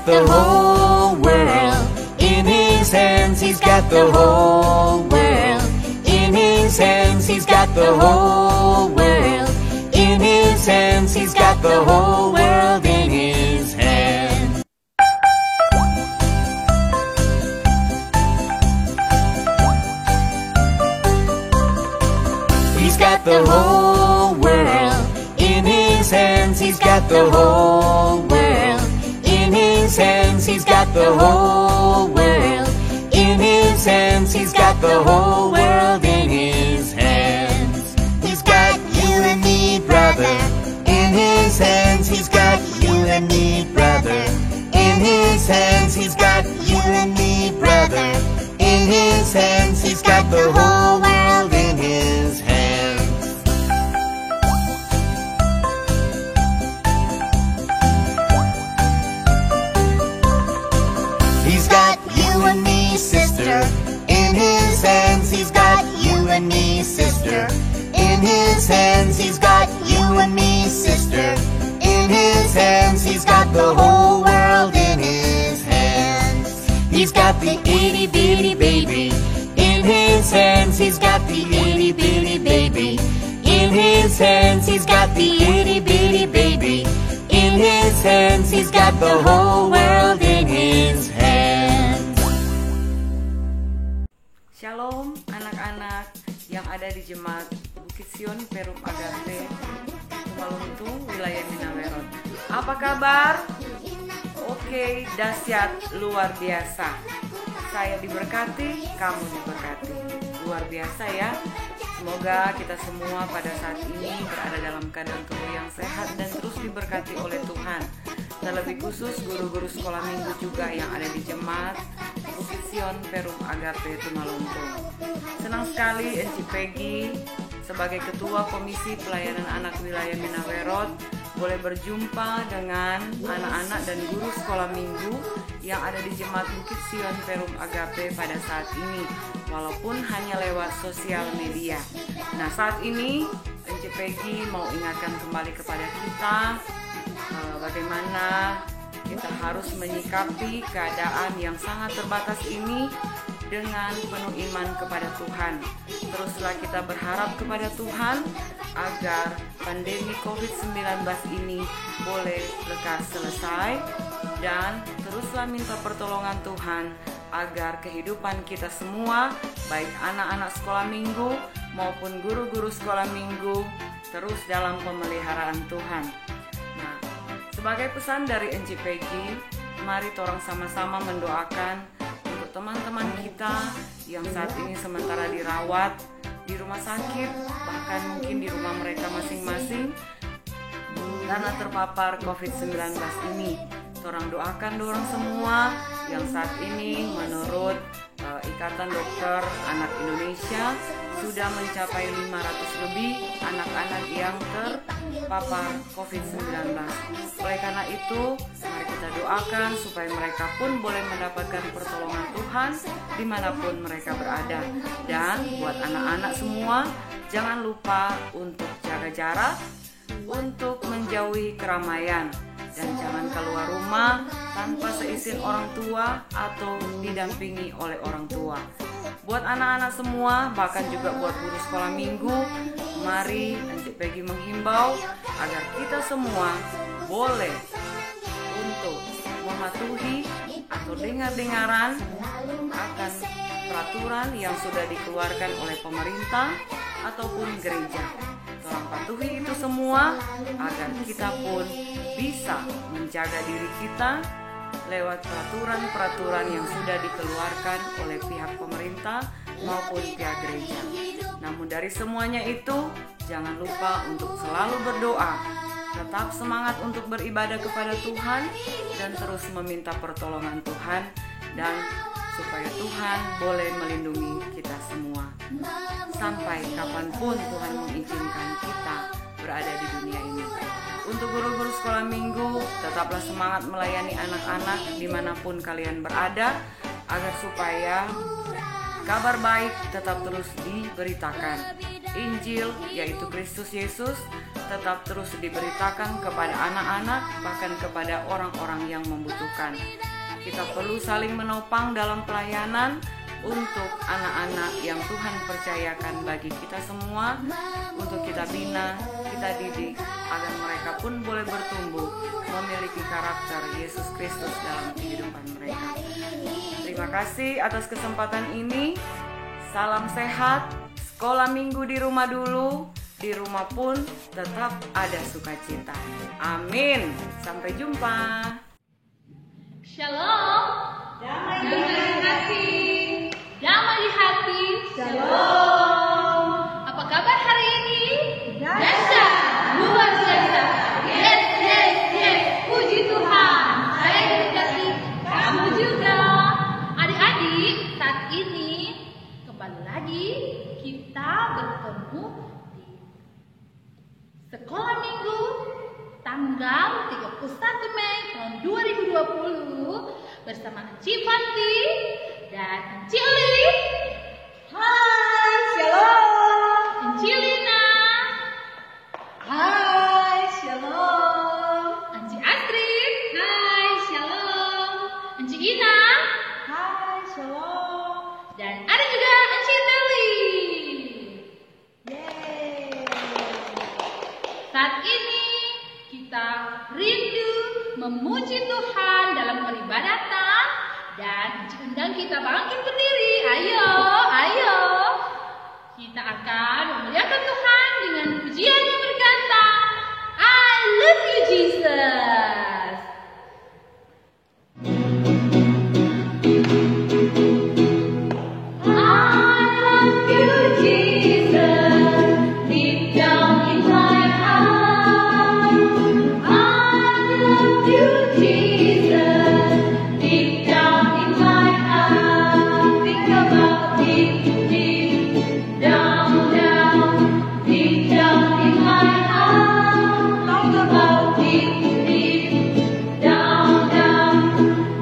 the whole world in his hands. He's got the whole world in his hands. He's got the whole world in his hands. He's got the whole world in his hands. He's got the whole world in his hands. He's got the whole world in his hands. He's got the whole world in his hands. He's got the whole world in his hands. He's got you and me, brother, in his hands. He's got you and me, brother, in his hands. He's got you and me, brother, in his hands. He's got the whole world in his hands. He's got you and me, sister, in his hands. He's got you and me, sister, in his hands. He's got you and me, sister, in his hands. He's got the whole world in his hands. He's got the itty bitty baby in his hands. He's got the itty bitty baby in his hands. He's got the itty bitty baby in his hands. He's got the whole world in his hands. Shalom anak-anak yang ada di Jemaat Bukit Sion Perum Agape Tumaluntung, wilayah Minawerot. Apa kabar? Oke, dahsyat, luar biasa. Saya diberkati, kamu diberkati. Luar biasa ya. Semoga kita semua pada saat ini berada dalam keadaan tubuh yang sehat dan terus diberkati oleh Tuhan. Terlebih khusus guru-guru sekolah minggu juga yang ada di Jemaat Bukit Sion Perum Agape Tumaluntung. Senang sekali Enci Peggy sebagai Ketua Komisi Pelayanan Anak Wilayah Minawerot boleh berjumpa dengan anak-anak dan guru sekolah minggu yang ada di Jemaat Bukit Sion Perum Agape pada saat ini, walaupun hanya lewat sosial media. Nah, saat ini Enci Peggy mau ingatkan kembali kepada kita bagaimana kita harus menyikapi keadaan yang sangat terbatas ini dengan penuh iman kepada Tuhan. Teruslah kita berharap kepada Tuhan agar pandemi COVID-19 ini boleh lekas selesai, dan teruslah minta pertolongan Tuhan agar kehidupan kita semua, baik anak-anak sekolah minggu maupun guru-guru sekolah minggu, terus dalam pemeliharaan Tuhan. Nah, sebagai pesan dari Enci Peggy, mari torang sama-sama mendoakan untuk teman-teman kita yang saat ini sementara dirawat di rumah sakit, bahkan mungkin di rumah mereka masing-masing karena terpapar COVID-19 ini. Torang doakan dorang semua yang saat ini menurut Ikatan Dokter Anak Indonesia sudah mencapai 500 lebih anak-anak yang terpapar COVID-19. Oleh karena itu, mari kita doakan supaya mereka pun boleh mendapatkan pertolongan Tuhan dimanapun mereka berada. Dan buat anak-anak semua, jangan lupa untuk jaga jarak, untuk menjauhi keramaian, dan jangan keluar rumah tanpa seizin orang tua atau didampingi oleh orang tua. Buat anak-anak semua, bahkan juga buat guru sekolah minggu, mari Enci Peggy menghimbau agar kita semua boleh untuk mematuhi atau dengar-dengaran akan peraturan yang sudah dikeluarkan oleh pemerintah ataupun gereja. Tolong patuhi itu semua agar kita pun bisa menjaga diri kita lewat peraturan-peraturan yang sudah dikeluarkan oleh pihak pemerintah maupun pihak gereja. Namun dari semuanya itu, jangan lupa untuk selalu berdoa, tetap semangat untuk beribadah kepada Tuhan, dan terus meminta pertolongan Tuhan, dan supaya Tuhan boleh melindungi kita semua sampai kapanpun Tuhan mengizinkan kita berada di dunia ini. Untuk guru-guru sekolah minggu, tetaplah semangat melayani anak-anak dimanapun kalian berada, agar supaya kabar baik tetap terus diberitakan. Injil, yaitu Kristus Yesus, tetap terus diberitakan kepada anak-anak, bahkan kepada orang-orang yang membutuhkan. Kita perlu saling menopang dalam pelayanan untuk anak-anak yang Tuhan percayakan bagi kita semua, untuk kita bina, kita didik, agar mereka pun boleh bertumbuh, memiliki karakter Yesus Kristus dalam kehidupan mereka. Terima kasih atas kesempatan ini. Salam sehat, sekolah minggu di rumah dulu, di rumah pun tetap ada sukacita. Amin. Sampai jumpa. Shalom. Damai di hati. Damai di hati. Shalom. Apa kabar hari ini? Dahsyat, luar biasa. Yes, yes, yes. Puji Tuhan. Saya diberkati, kamu juga. Adik-adik, saat ini kembali lagi kita bertemu di sekolah minggu tanggal 31 Mei tahun 2020 bersama Ci Fanti dan Ci Eli. Hai, shalom. Ci Lina. Hai, shalom. Ci Astrid. Hai, shalom. Ci Ina. Hai, shalom. Dan ada juga Ci Nelly. Yeay. Saat ini kita rindu memuji Tuhan dalam peribadatan dan undang kita bangkit berdiri. Ayo, ayo. Kita akan memuliakan Tuhan dengan pujian yang berkata, I love you Jesus. I love you Jesus, deep down in my heart. I love you Jesus, deep down in my heart. Think about deep, deep down, down, deep down in my heart. Talk about deep, deep down, down,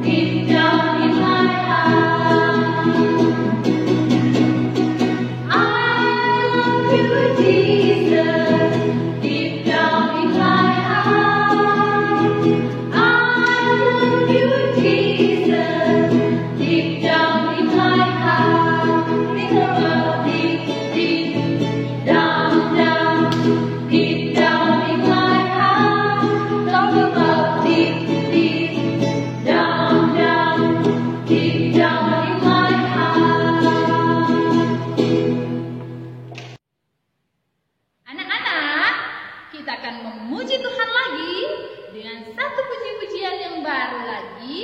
deep down in my heart. I love you, Jesus, deep down in my heart. I love you, Jesus, deep down in my heart. Think about deep, deep down, down, deep down in my heart. Talk about deep, deep down, down, deep down in my heart. Anak-anak, kita akan memuji Tuhan lagi dengan satu puji-pujian yang baru lagi.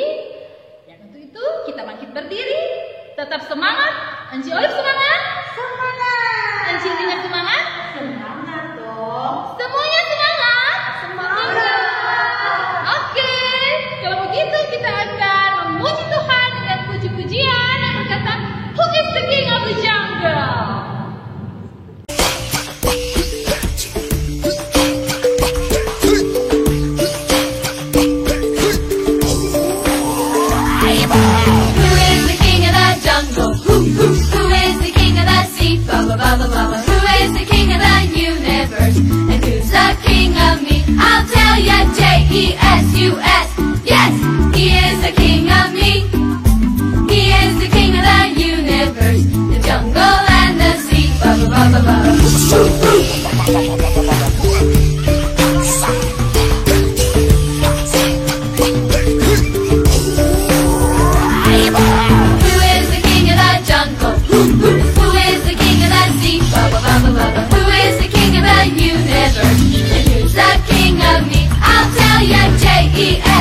Dan untuk itu kita bangkit berdiri. Tetap semangat. Enci Olive semangat. Semangat. Enci Lina semangat. Semangat dong. Semuanya semangat. Semangat. Oke, kalau begitu kita akan memuji Tuhan dengan puji-pujian yang berkata, Who is the King of the Jungle? Who is the king of the jungle? Who is the king of the sea? Baba, baba, baba. Who is the king of the universe? And who's the king of me? I'll tell ya, J-E-S-U-S. Yes, he is the king of me. He is the king of the universe, the jungle and the sea. Baba, baba, baba. Who is the king of the jungle? Who is the king of the sea? Baba, baba, baba. Who is the king of the universe? And who's the king of me? I'll tell ya, J-E-S.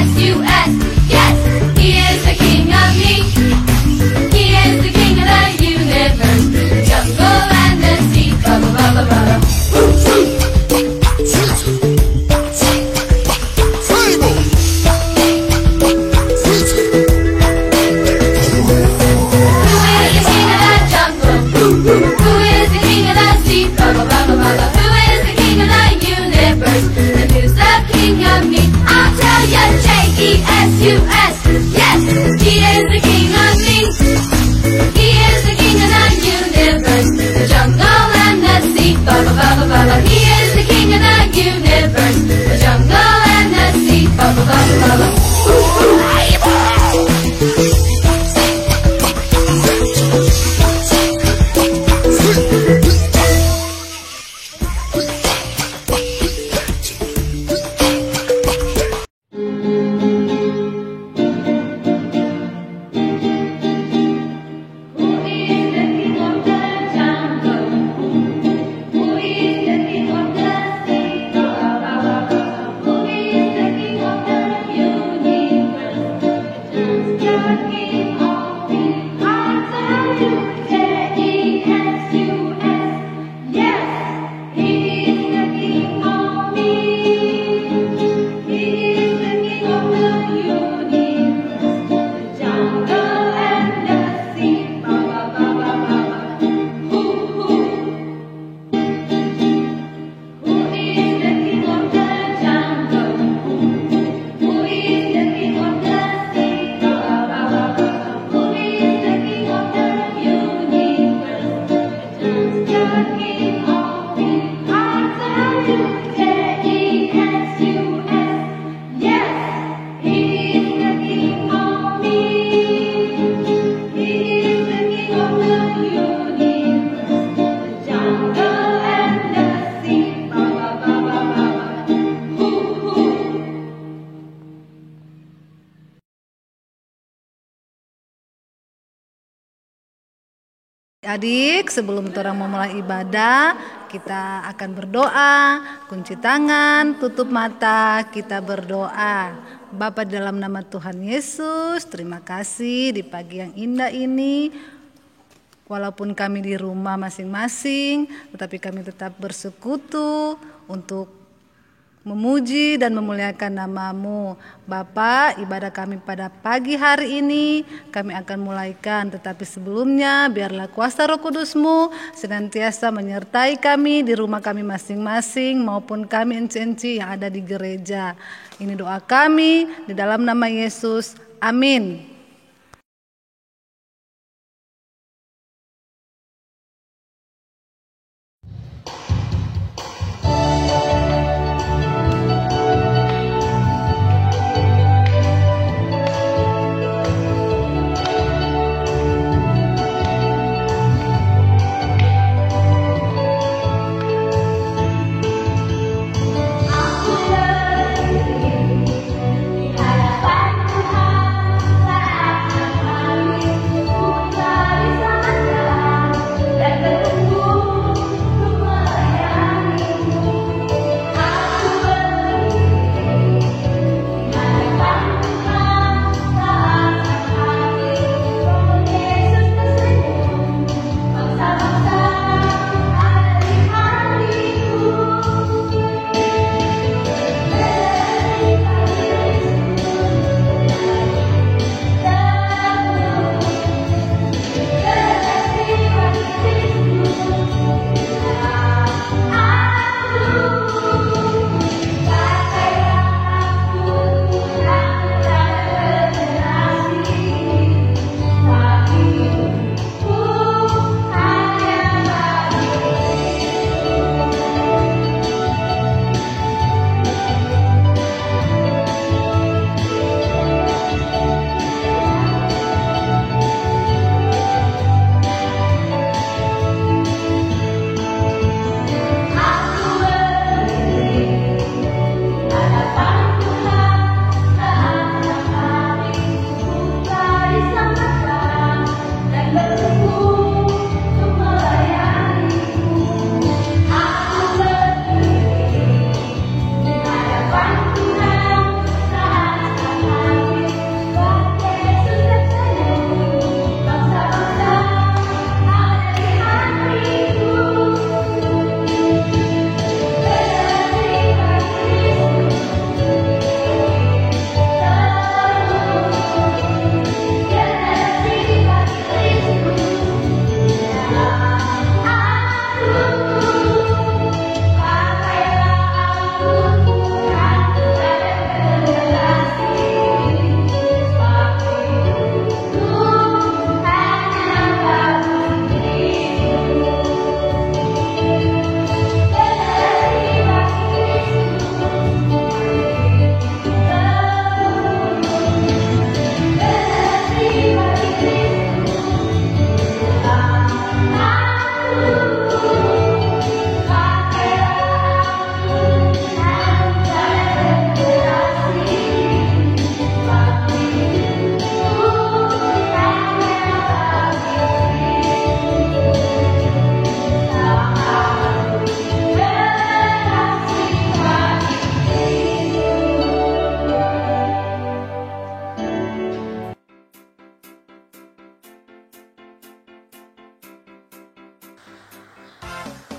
Adik, sebelum orang memulai ibadah, kita akan berdoa, kunci tangan, tutup mata, kita berdoa. Bapa, dalam nama Tuhan Yesus, terima kasih di pagi yang indah ini. Walaupun kami di rumah masing-masing, tetapi kami tetap bersekutu untuk memuji dan memuliakan nama-Mu. Bapa, ibadah kami pada pagi hari ini kami akan mulaikan, tetapi sebelumnya biarlah kuasa Roh Kudus-Mu senantiasa menyertai kami di rumah kami masing-masing maupun kami enci-enci yang ada di gereja. Ini doa kami di dalam nama Yesus. Amin.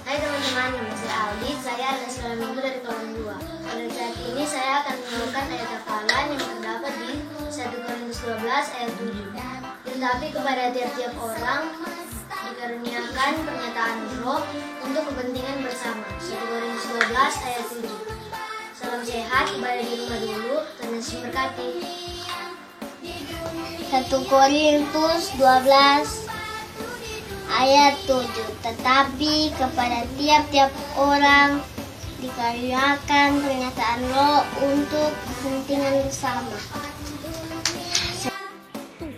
Hai teman-teman, nama saya Aldi, saya adalah sekolah minggu dari kelas 2. Pada saat ini saya akan membawakan ayat hafalan yang terdapat di 1 Korintus 12 ayat 7. Tetapi kepada tiap-tiap orang dikaruniakan pernyataan roh untuk kepentingan bersama. 1 Korintus 12 ayat 7. Salam sehat, ibadah di rumah dulu, Tuhan Yesus memberkati. 1 Korintus 12 ayat 7. Tetapi kepada tiap-tiap orang dikaruniakan pernyataan roh untuk kepentingan bersama.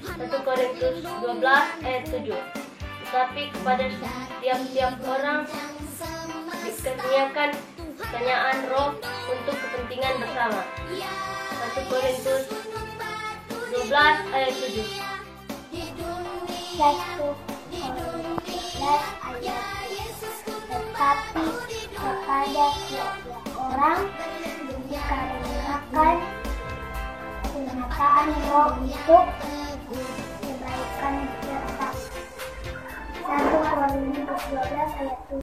1 Korintus 12 ayat 7. Tetapi kepada tiap-tiap orang dikaruniakan pertanyaan roh untuk kepentingan bersama. 1 Korintus 12 ayat 7. 1 Korintus tetapi kepada tiap-tiap orang dikarenakan kenyataan roh itu kebaikan serta 1 Korintus 12 ayat 7.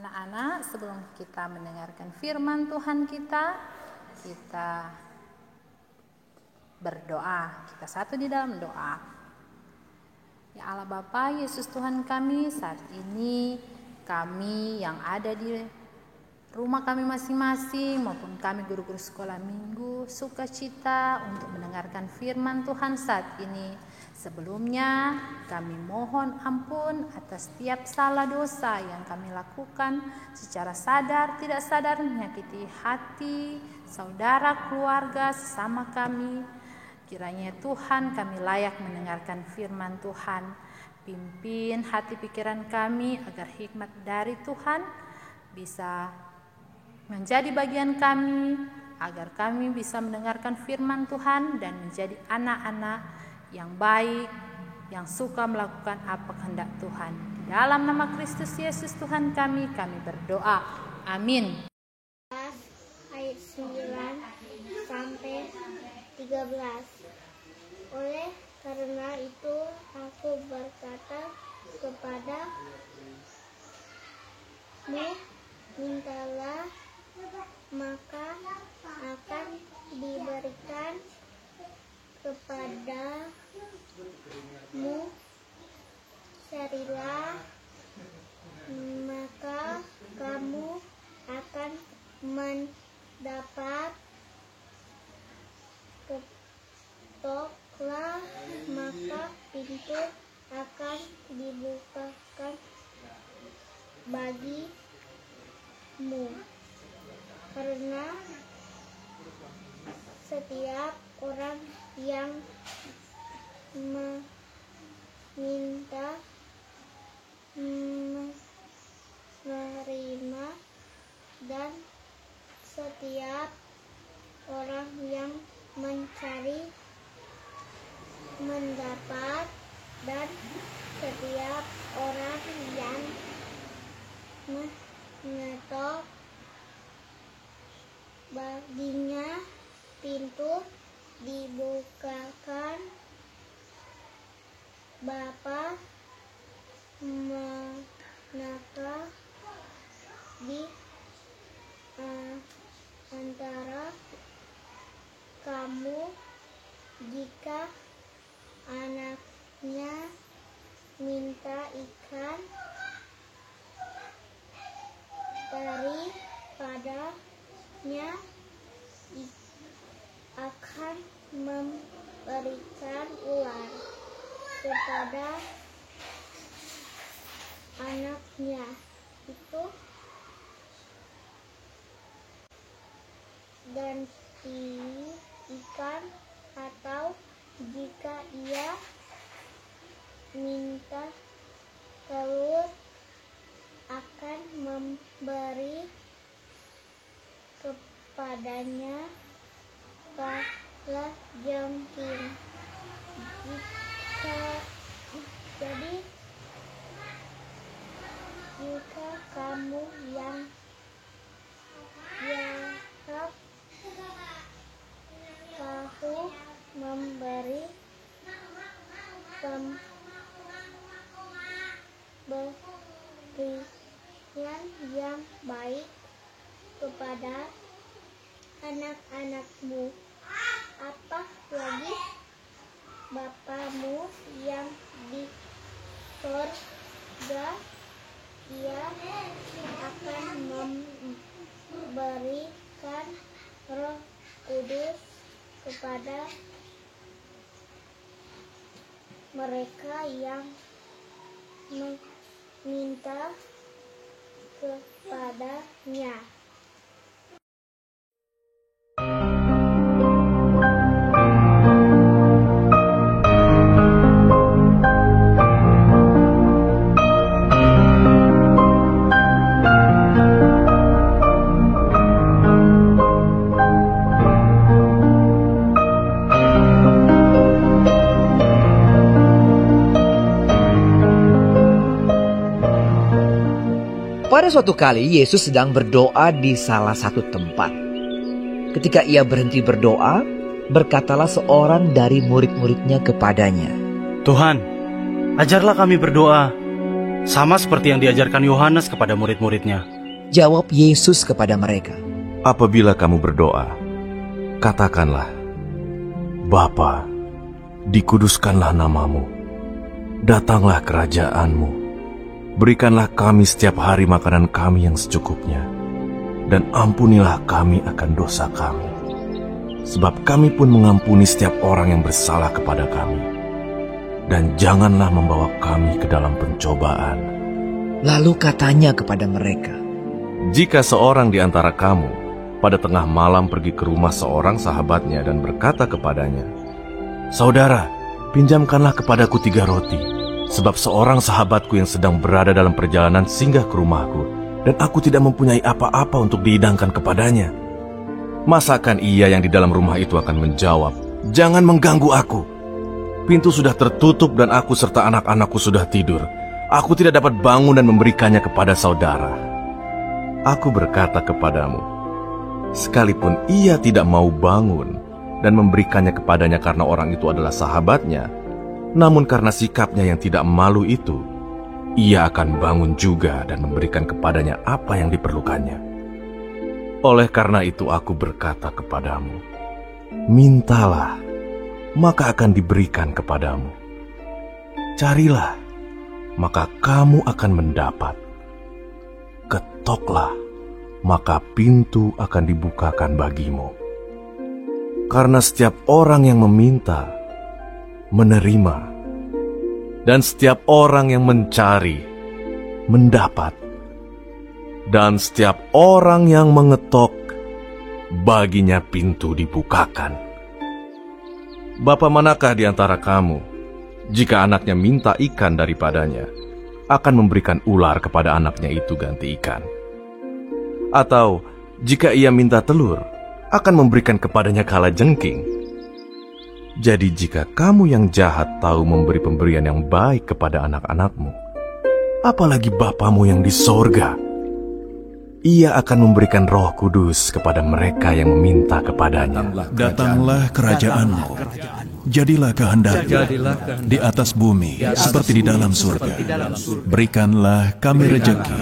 Anak-anak, sebelum kita mendengarkan firman Tuhan kita berdoa. Kita satu di dalam doa. Ya Allah Bapa, Yesus Tuhan kami, saat ini kami yang ada di rumah kami masing-masing maupun kami guru-guru sekolah minggu sukacita untuk mendengarkan firman Tuhan saat ini. Sebelumnya kami mohon ampun atas setiap salah dosa yang kami lakukan secara sadar tidak sadar menyakiti hati saudara, keluarga, sesama kami. Kiranya Tuhan kami layak mendengarkan firman Tuhan. Pimpin hati pikiran kami agar hikmat dari Tuhan bisa menjadi bagian kami, agar kami bisa mendengarkan firman Tuhan dan menjadi anak-anak yang baik, yang suka melakukan apa kehendak Tuhan. Di dalam nama Kristus Yesus Tuhan kami berdoa. Amin. Ayat 9 sampai 13. Oleh karena itu aku berkata kepadamu, mintalah maka akan diberikan kepadamu, carilah maka kamu akan mendapat, ketoklah maka pintu akan dibukakan bagimu. Karena setiap orang yang meminta menerima, dan setiap orang yang mencari mendapat, dan setiap orang yang mengetok baginya pintu dibukakan. Bapa, manakah di antara kamu jika anaknya minta ikan daripadanya akan memberikan ular kepada anaknya itu, dan ikan, atau jika ia minta telur akan memberi kepadanya kala jengking. Jadi jika kamu yang jahat tahu memberi pemberian yang baik kepada anak-anakmu, apa lagi Bapamu yang di surga, Ia akan memberikan Roh Kudus kepada mereka yang meminta kepadanya. Pada suatu kali Yesus sedang berdoa di salah satu tempat. Ketika ia berhenti berdoa, berkatalah seorang dari murid-muridnya kepadanya, Tuhan, ajarlah kami berdoa, sama seperti yang diajarkan Yohanes kepada murid-muridnya. Jawab Yesus kepada mereka, Apabila kamu berdoa, katakanlah, Bapa, dikuduskanlah namamu, datanglah kerajaanmu. Berikanlah kami setiap hari makanan kami yang secukupnya, dan ampunilah kami akan dosa kami, sebab kami pun mengampuni setiap orang yang bersalah kepada kami. Dan janganlah membawa kami ke dalam pencobaan. Lalu katanya kepada mereka, Jika seorang di antara kamu pada tengah malam pergi ke rumah seorang sahabatnya dan berkata kepadanya, Saudara, pinjamkanlah kepadaku 3 roti, sebab seorang sahabatku yang sedang berada dalam perjalanan singgah ke rumahku, dan aku tidak mempunyai apa-apa untuk dihidangkan kepadanya. Masakan ia yang di dalam rumah itu akan menjawab, Jangan mengganggu aku. Pintu sudah tertutup dan aku serta anak-anakku sudah tidur. Aku tidak dapat bangun dan memberikannya kepada saudara. Aku berkata kepadamu, sekalipun ia tidak mau bangun dan memberikannya kepadanya karena orang itu adalah sahabatnya, namun karena sikapnya yang tidak malu itu, ia akan bangun juga dan memberikan kepadanya apa yang diperlukannya. Oleh karena itu aku berkata kepadamu, mintalah, maka akan diberikan kepadamu. Carilah, maka kamu akan mendapat. Ketoklah, maka pintu akan dibukakan bagimu. Karena setiap orang yang meminta, menerima, dan setiap orang yang mencari, mendapat, dan setiap orang yang mengetok, baginya pintu dibukakan. Bapa manakah di antara kamu, jika anaknya minta ikan daripadanya, akan memberikan ular kepada anaknya itu ganti ikan? Atau jika ia minta telur, akan memberikan kepadanya kalajengking? Jadi jika kamu yang jahat tahu memberi pemberian yang baik kepada anak-anakmu, apalagi Bapamu yang di sorga, Ia akan memberikan Roh Kudus kepada mereka yang meminta kepadanya. Datanglah kerajaanmu, jadilah kehendakmu di atas bumi seperti di dalam surga. Berikanlah kami rejeki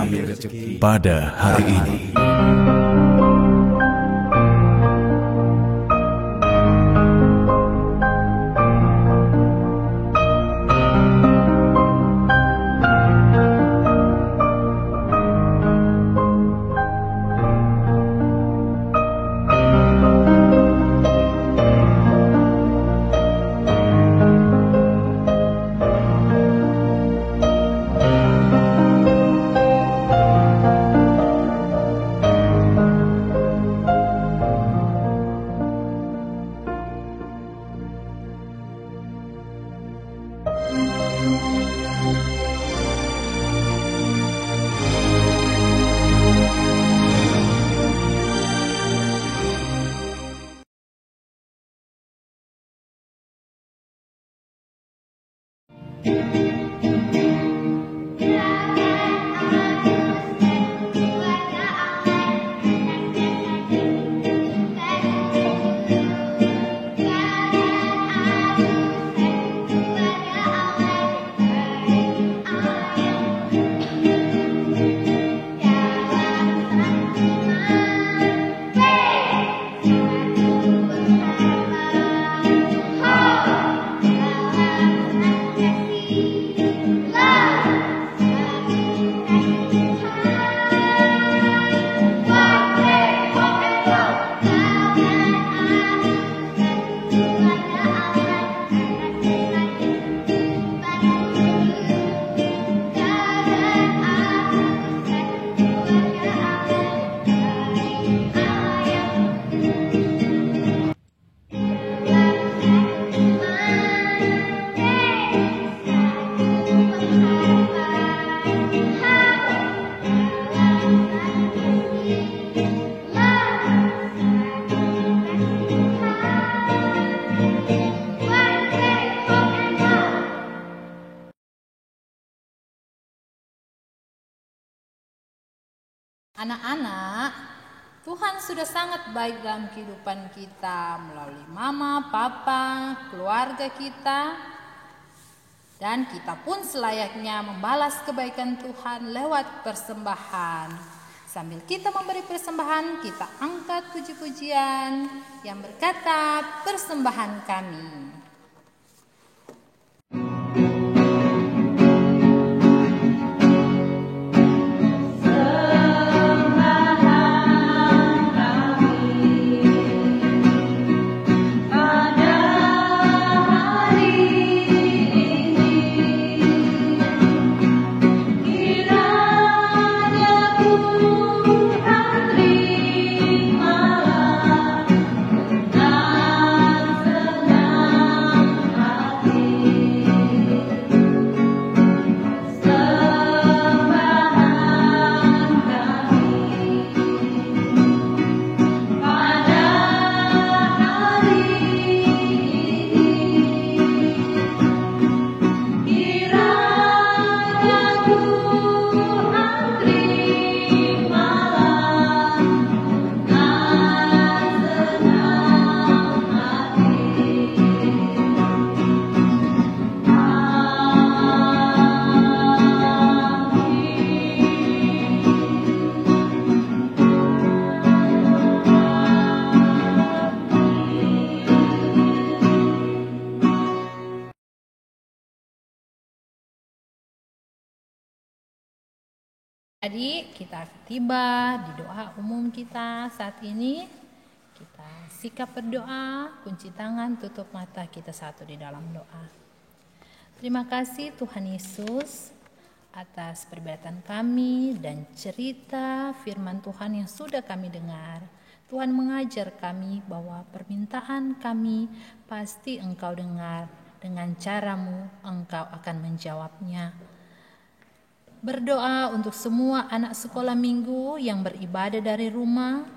pada hari ini. Anak-anak, Tuhan sudah sangat baik dalam kehidupan kita melalui mama, papa, keluarga kita. Dan kita pun selayaknya membalas kebaikan Tuhan lewat persembahan. Sambil kita memberi persembahan, kita angkat puji-pujian yang berkata, persembahan kami. Jadi kita tiba di doa umum kita saat ini. Kita sikap berdoa, kunci tangan, tutup mata, kita satu di dalam doa. Terima kasih Tuhan Yesus atas perbuatan kami dan cerita firman Tuhan yang sudah kami dengar. Tuhan mengajar kami bahwa permintaan kami pasti Engkau dengar, dengan caramu Engkau akan menjawabnya. Berdoa untuk semua anak sekolah minggu yang beribadah dari rumah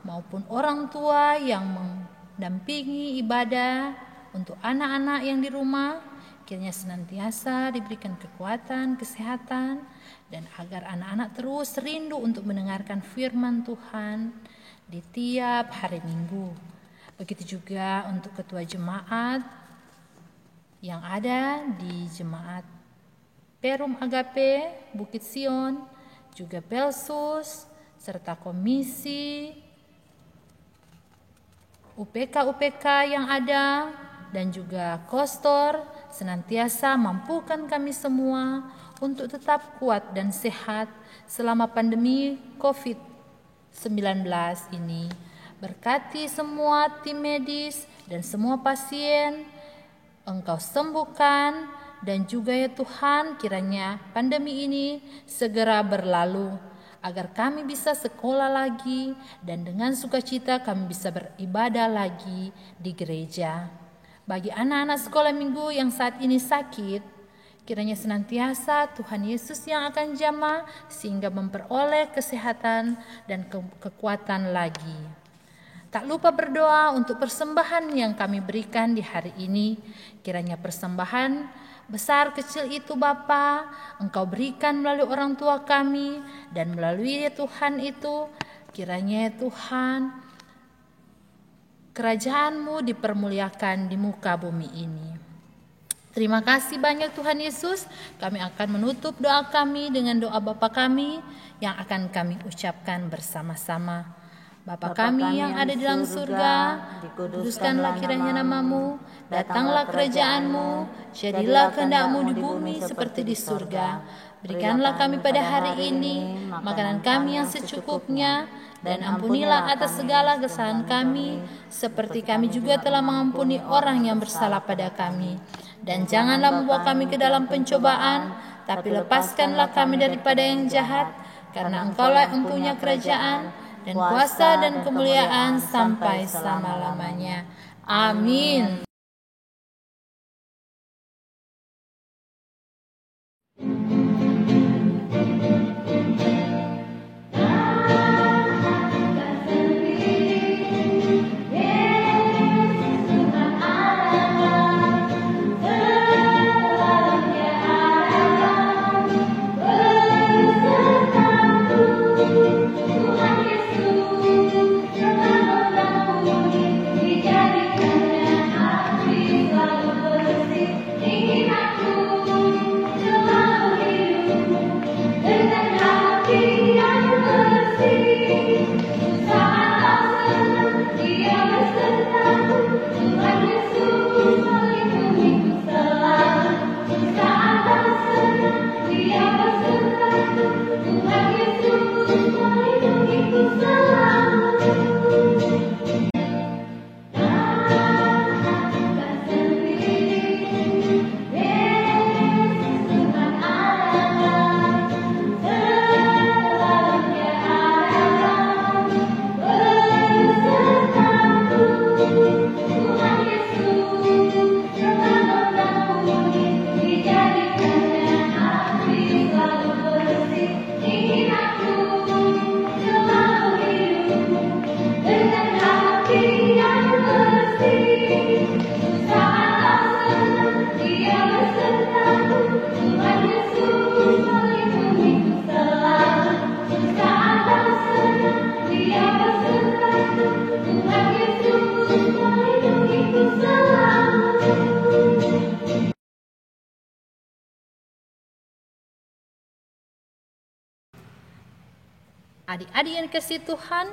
maupun orang tua yang mendampingi ibadah untuk anak-anak yang di rumah, kiranya senantiasa diberikan kekuatan, kesehatan, dan agar anak-anak terus rindu untuk mendengarkan firman Tuhan di tiap hari Minggu. Begitu juga untuk ketua jemaat yang ada di jemaat Perum Agape, Bukit Sion, juga Pelsus, serta komisi UPK-UPK yang ada, dan juga kostor, senantiasa mampukan kami semua untuk tetap kuat dan sehat selama pandemi COVID-19 ini. Berkati semua tim medis dan semua pasien, Engkau sembuhkan. Dan juga ya Tuhan, kiranya pandemi ini segera berlalu, agar kami bisa sekolah lagi dan dengan sukacita kami bisa beribadah lagi di gereja. Bagi anak-anak sekolah minggu yang saat ini sakit, kiranya senantiasa Tuhan Yesus yang akan jamah sehingga memperoleh kesehatan dan kekuatan lagi. Tak lupa berdoa untuk persembahan yang kami berikan di hari ini. Kiranya persembahan besar kecil itu Bapa, Engkau berikan melalui orang tua kami dan melalui Tuhan itu, kiranya Tuhan kerajaan-Mu dipermuliakan di muka bumi ini. Terima kasih banyak Tuhan Yesus. Kami akan menutup doa kami dengan doa Bapa kami yang akan kami ucapkan bersama-sama. Bapa kami yang ada di dalam surga, dikuduskanlah kiranya nama-Mu, datanglah kerajaan-Mu, jadilah kehendak-Mu di bumi seperti di surga. Berikanlah kami pada hari ini makanan kami yang secukupnya, dan ampunilah atas segala kesalahan kami, seperti kami juga telah mengampuni orang yang bersalah pada kami. Dan janganlah membawa kami ke dalam pencobaan, tapi lepaskanlah kami daripada yang jahat, karena Engkaulah yang mempunyai kerajaan, dan kuasa dan kemuliaan sampai selama-lamanya. Amin. Adik-adik yang dikasihi Tuhan,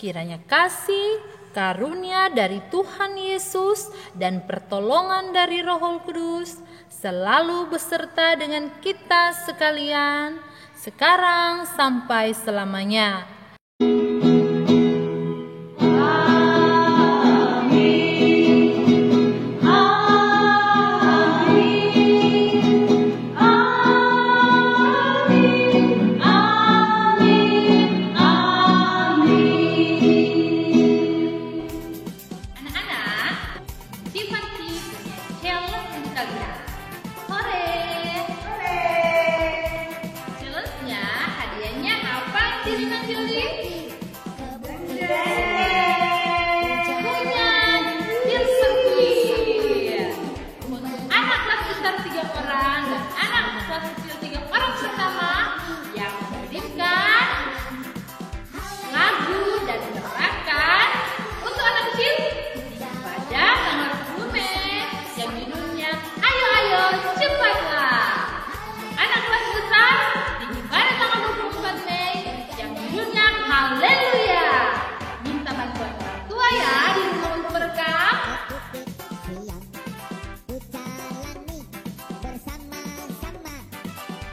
kiranya kasih, karunia dari Tuhan Yesus dan pertolongan dari Roh Kudus selalu beserta dengan kita sekalian, sekarang sampai selamanya.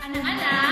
Anak-anak,